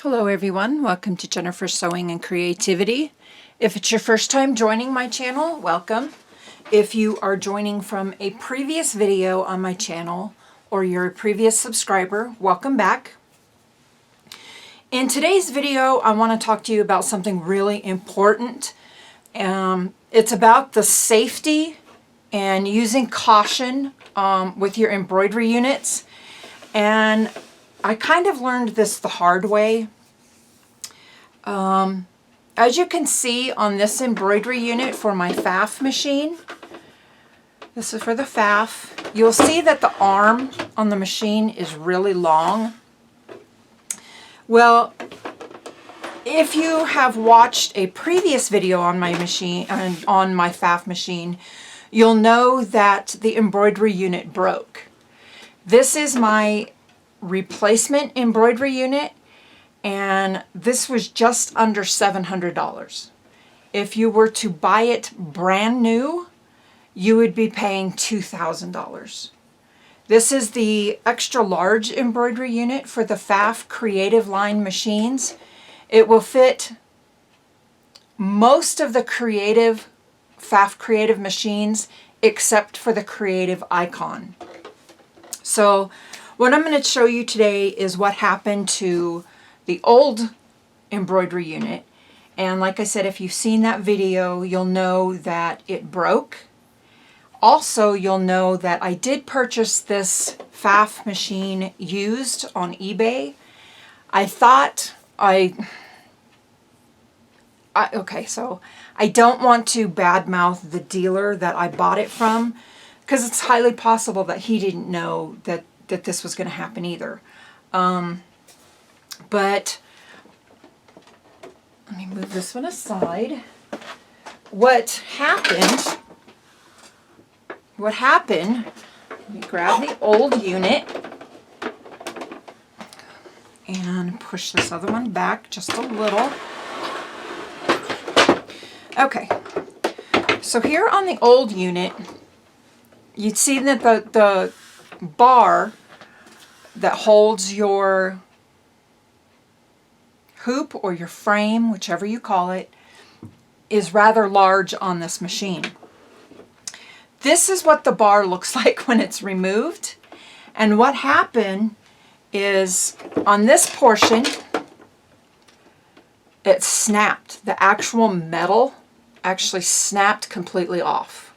Hello everyone, welcome to Jennifer's Sewing and Creativity. If it's your first time joining my channel, welcome. If you are joining from a previous video on my channel or you're a previous subscriber, welcome back. In today's video, I want to talk to you about something really important. It's about the safety and using caution with your embroidery units. And I kind of learned this the hard way. As you can see on this embroidery unit for my FAF machine, this is for the FAF, you'll see that the arm on the machine is really long. Well, if you have watched a previous video on my machine, on my FAF machine, you'll know that the embroidery unit broke. This is my replacement embroidery unit, and this was just under $700. If you were to buy it brand new, you would be paying $2,000. This is the extra large embroidery unit for the FAF Creative line machines. It will fit most of the FAF Creative machines except for the Creative Icon. So what I'm going to show you today is what happened to the old embroidery unit. And like I said, if you've seen that video, you'll know that it broke. Also, you'll know that I did purchase this FAF machine used on eBay. Okay, so I don't want to badmouth the dealer that I bought it from, because it's highly possible that he didn't know that this was going to happen either. But let me move this one aside. What happened, let me grab the old unit and push this other one back just a little. Okay, so here on the old unit, you'd see that the bar that holds your hoop or your frame, whichever you call it, is rather large on this machine. This is what the bar looks like when it's removed. And what happened is on this portion, it snapped. The actual metal actually snapped completely off.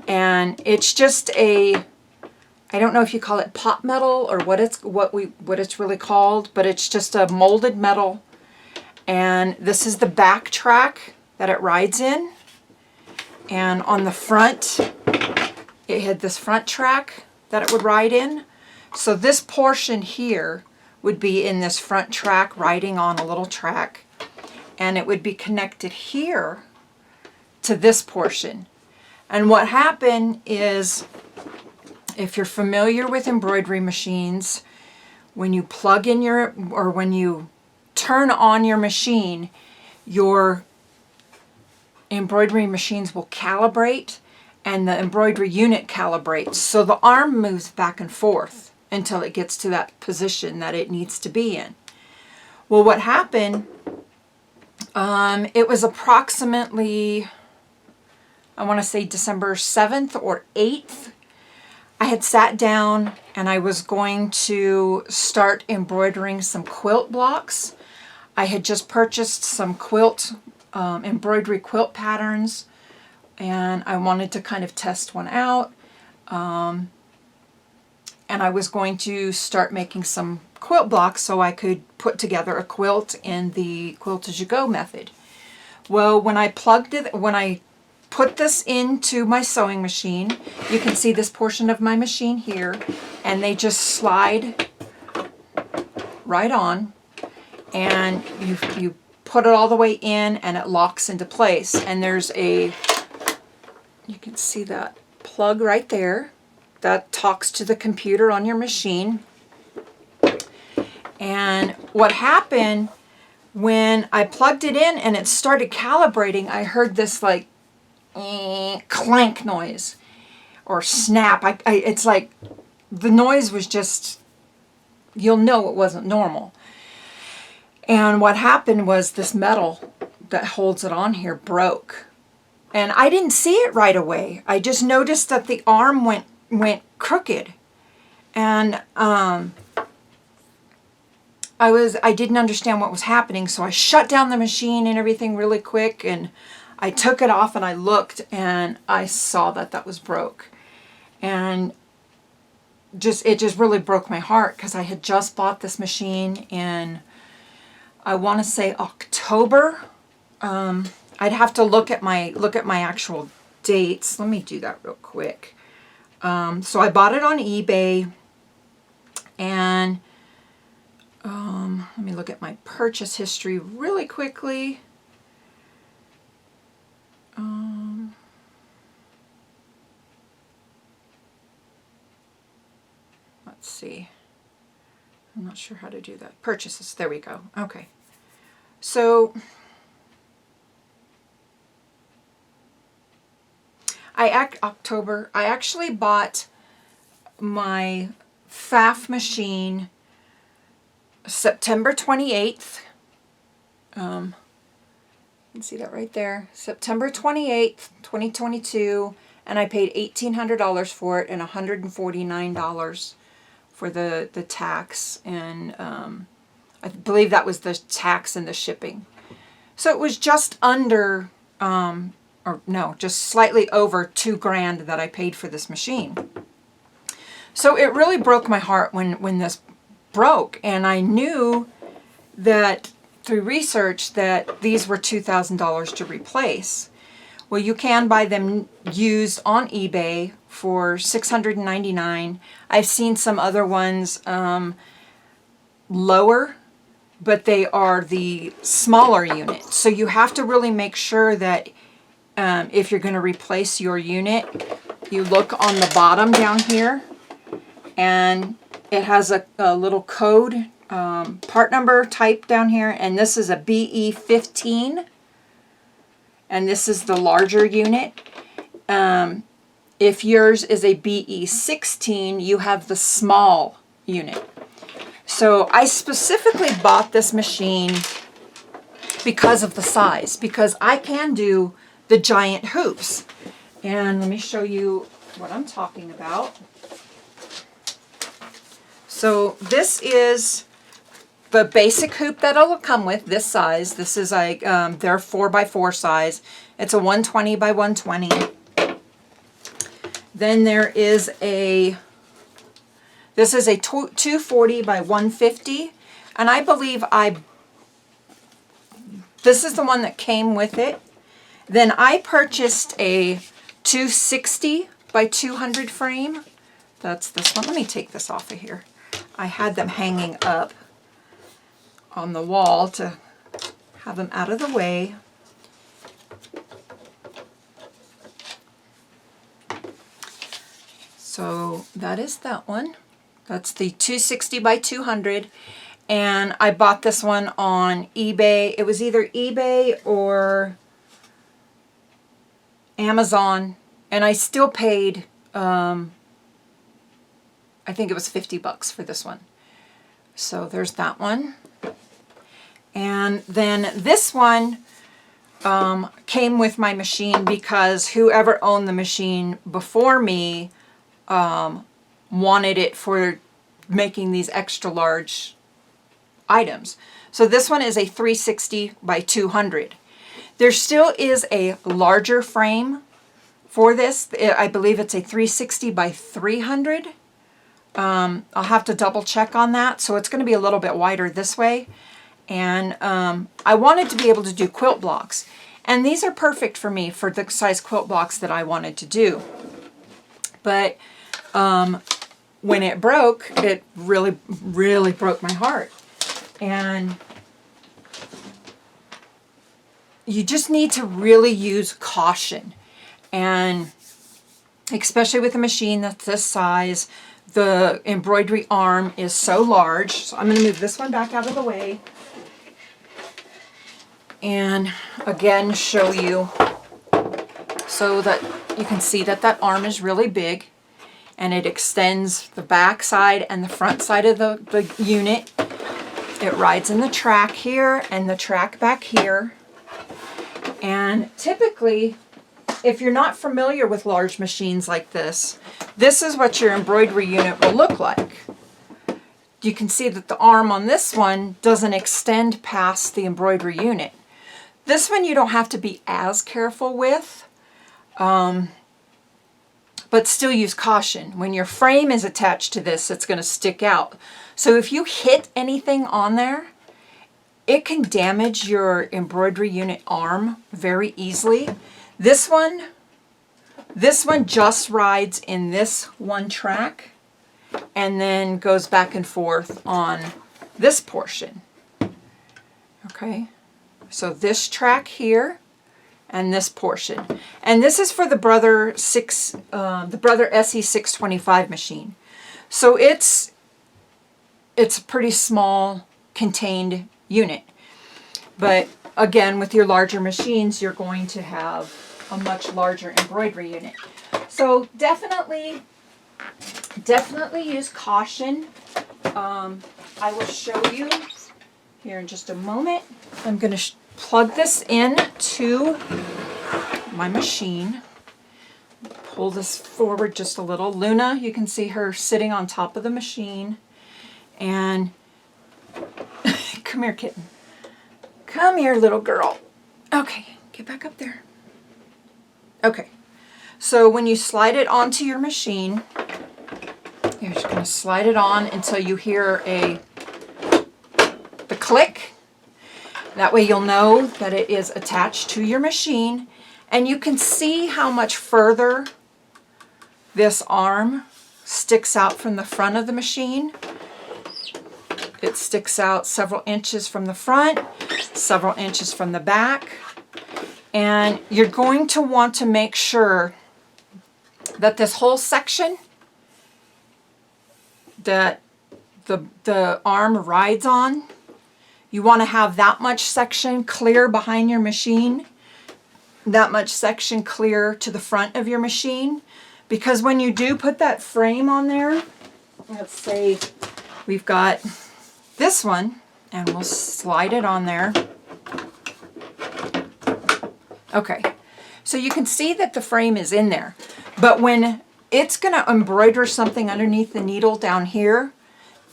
And it's just I don't know if you call it pot metal or what it's really called, but it's just a molded metal. And this is the back track that it rides in. And on the front, it had this front track that it would ride in. So this portion here would be in this front track, riding on a little track. And it would be connected here to this portion. And what happened is, if you're familiar with embroidery machines, when you plug in when you turn on your machine, your embroidery machines will calibrate and the embroidery unit calibrates. So the arm moves back and forth until it gets to that position that it needs to be in. Well, what happened, it was approximately, I want to say December 7th or 8th, I had sat down and I was going to start embroidering some quilt blocks. I had just purchased some embroidery quilt patterns, and I wanted to kind of test one out. And I was going to start making some quilt blocks so I could put together a quilt in the Quilt As You Go method. Well, when I put this into my sewing machine, you can see this portion of my machine here, and they just slide right on, and you put it all the way in and it locks into place. And there's you can see that plug right there that talks to the computer on your machine. And what happened when I plugged it in and it started calibrating, I heard this like clank noise or snap. It's like the noise was just, you'll know it wasn't normal. And what happened was this metal that holds it on here broke. And I didn't see it right away. I just noticed that the arm went crooked. And I didn't understand what was happening, so I shut down the machine and everything really quick, and I took it off and I looked and I saw that that was broke. And it just really broke my heart, because I had just bought this machine in, I want to say, October. I'd have to look at my actual dates. Let me do that real quick. So I bought it on eBay, and let me look at my purchase history really quickly. Let's see. I'm not sure how to do that. Purchases. There we go. Okay. So I actually bought my FAF machine September 28th. You can see that right there. September 28th, 2022. And I paid $1,800 for it and $149 for the tax. And I believe that was the tax and the shipping. So it was just under, or no, just slightly over $2,000 that I paid for this machine. So it really broke my heart when this broke, and I knew that through research that these were $2,000 to replace. Well, you can buy them used on eBay for $699. I've seen some other ones lower, but they are the smaller unit. So you have to really make sure that if you're going to replace your unit, you look on the bottom down here, and it has a little code, part number type down here, and this is a BE15, and this is the larger unit. If yours is a BE16, you have the small unit. So I specifically bought this machine because of the size, because I can do the giant hoops. And let me show you what I'm talking about. So this is the basic hoop that it'll come with, this size. This is like their 4x4 size. It's a 120 by 120. Then there is this is a 240 by 150. And I believe this is the one that came with it. Then I purchased a 260 by 200 frame. That's this one. Let me take this off of here. I had them hanging up on the wall to have them out of the way. So that is that one. That's the 260 by 200. And I bought this one on eBay. It was either eBay or Amazon. And I still paid, I think it was $50 for this one. So there's that one. And then this one came with my machine because whoever owned the machine before me wanted it for making these extra large items. So this one is a 360 by 200. There still is a larger frame for this. I believe it's a 360 by 300. I'll have to double check on that. So it's going to be a little bit wider this way. And I wanted to be able to do quilt blocks. And these are perfect for me for the size quilt blocks that I wanted to do. But when it broke, it really, really broke my heart. And you just need to really use caution. And especially with a machine that's this size, the embroidery arm is so large. So I'm going to move this one back out of the way. And again, show you so that you can see that that arm is really big. And it extends the back side and the front side of the unit. It rides in the track here and the track back here. And typically, if you're not familiar with large machines like this is what your embroidery unit will look like. You can see that the arm on this one doesn't extend past the embroidery unit. This one you don't have to be as careful with, but still use caution. When your frame is attached to this, it's going to stick out. So if you hit anything on there, it can damage your embroidery unit arm very easily. This one just rides in this one track and then goes back and forth on this portion. Okay, so this track here and this portion. And this is for the Brother SE625 machine. So it's a pretty small contained unit. But again, with your larger machines, you're going to have a much larger embroidery unit. So definitely use caution. I will show you here in just a moment. I'm going to plug this in to my machine. Pull this forward just a little. Luna, you can see her sitting on top of the machine. And come here, kitten. Come here, little girl. Okay, get back up there. Okay, so when you slide it onto your machine, you're just going to slide it on until you hear the click. That way you'll know that it is attached to your machine, and you can see how much further this arm sticks out from the front of the machine. It sticks out several inches from the front, several inches from the back. And you're going to want to make sure that this whole section that the arm rides on, you want to have that much section clear behind your machine, that much section clear to the front of your machine. Because when you do put that frame on there, let's say we've got this one, and we'll slide it on there. Okay, so you can see that the frame is in there, but when it's going to embroider something underneath the needle down here,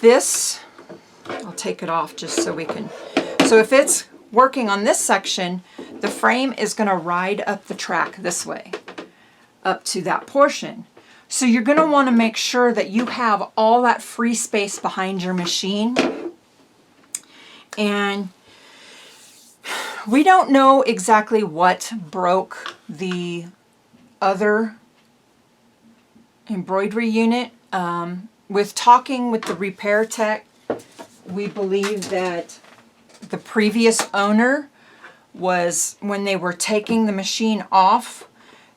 I'll take it off just so we can, so if it's working on this section, the frame is going to ride up the track this way, up to that portion. So you're going to want to make sure that you have all that free space behind your machine. And we don't know exactly what broke the other embroidery unit. With talking with the repair tech, we believe that the previous owner was, when they were taking the machine off,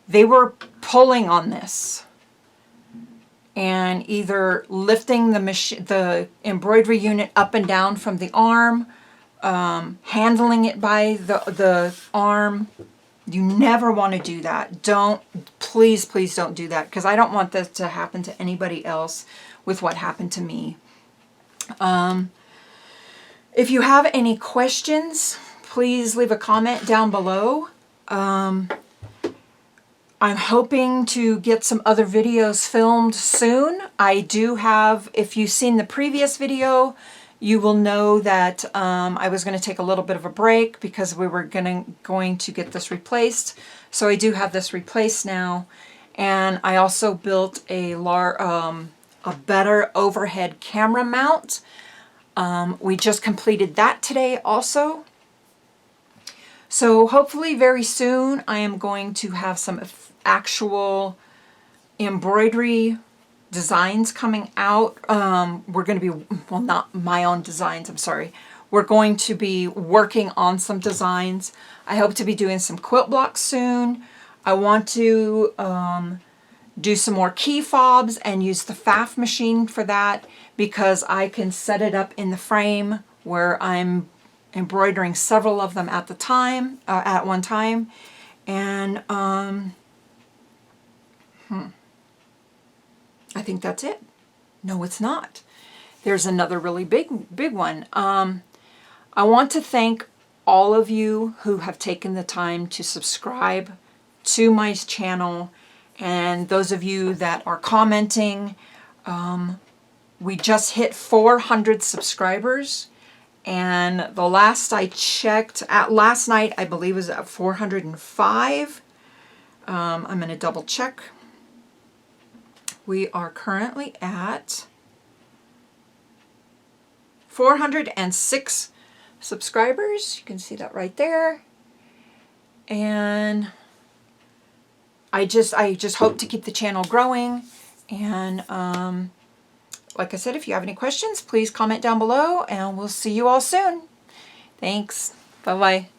they were pulling on this and either lifting the embroidery unit up and down from the arm, handling it by the arm. You never want to do that. Please don't do that, because I don't want this to happen to anybody else with what happened to me. If you have any questions, please leave a comment down below. I'm hoping to get some other videos filmed soon. I do have, if you've seen the previous video, you will know that I was going to take a little bit of a break because we were going to get this replaced. So I do have this replaced now. And I also built a better overhead camera mount. We just completed that today also. So hopefully very soon I am going to have some actual embroidery designs coming out. We're going to be, well, not my own designs, I'm sorry. We're going to be working on some designs. I hope to be doing some quilt blocks soon. I want to do some more key fobs and use the FAF machine for that, because I can set it up in the frame where I'm embroidering several of them at one time. And I think that's it. No, it's not. there's another really big one. I want to thank all of you who have taken the time to subscribe to my channel, and those of you that are commenting. We just hit 400 subscribers, and the last I checked, last night I believe was at 405. I'm going to double check. We are currently at 406 subscribers. You can see that right there. And I just hope to keep the channel growing. And like I said, if you have any questions, please comment down below, and we'll see you all soon. Thanks. Bye-bye.